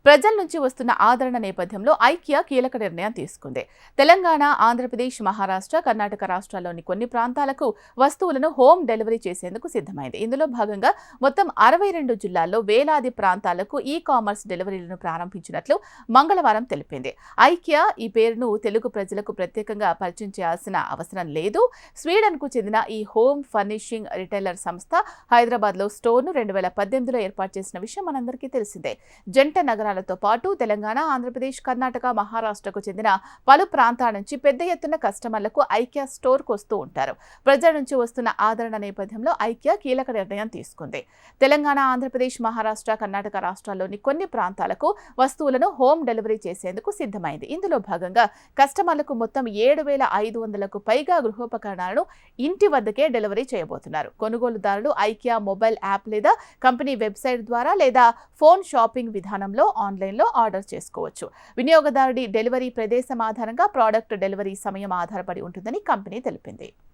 ప్రజల నుంచి వస్తున్న ఆదరణ నేపథ్యంలో ఐకియా కీలక నిర్ణయం తీసుకుంది. తెలంగాణ, ఆంధ్రప్రదేశ్, మహారాష్ట్ర, కర్ణాటక రాష్ట్రాల్లోని కొన్ని ప్రాంతాలకు వస్తువులను హోమ్ డెలివరీ చేసేందుకు సిద్ధమైంది. ఇందులో భాగంగా మొత్తం 62 జిల్లాల్లో వేలాది ప్రాంతాలకు ఈ-కామర్స్ డెలివరీలను ప్రారంభించినట్లు మంగళవారం తెలిపింది. ఐకియా ఈ పేరును తెలుగు ప్రజలకు ప్రత్యేకంగా పరిచయం చేయాల్సిన అవసరం లేదు. స్వీడన్కు చెందిన ఈ హోమ్ ఫర్నిషింగ్ రిటైలర్ సంస్థ హైదరాబాద్లో స్టోర్ను 2018లో ఏర్పాటు చేసిన విషయం మనందరికీ తెలిసిందే. జంట నగరాలతో పాటు తెలంగాణ, ఆంధ్రప్రదేశ్, కర్ణాటక, మహారాష్ట్రకు చెందిన పలు ప్రాంతాల నుంచి పెద్ద ఎత్తున కస్టమర్లకు ఐకియా స్టోర్కు వస్తూ ఉంటారు. ప్రజల నుంచి వస్తున్న ఆదరణ నేపథ్యంలో ఐకియా కీలక నిర్ణయం తీసుకుంది. తెలంగాణ, ఆంధ్రప్రదేశ్, మహారాష్ట్ర, కర్ణాటక రాష్ట్రాల్లోని కొన్ని ప్రాంతాలకు వస్తువులను హోమ్ డెలివరీ చేసేందుకు సిద్ధమైంది. ఇందులో భాగంగా కస్టమర్లకు మొత్తం 7,500కు పైగా గృహోపకరణాలను ఇంటి వద్దకే డెలివరీ చేయబోతున్నారు. కొనుగోలుదారులు ఐకియా మొబైల్ యాప్ లేదా కంపెనీ వెబ్సైట్ ద్వారా లేదా ఫోన్ షాపింగ్ విధానంలో ఆన్లైన్లో ఆర్డర్ చేసుకోవచ్చు. వినియోగదారుడి డెలివరీ ప్రదేశం ఆధారంగా ప్రోడక్ట్ డెలివరీ సమయం ఆధారపడి ఉంటుందని కంపెనీ తెలిపింది.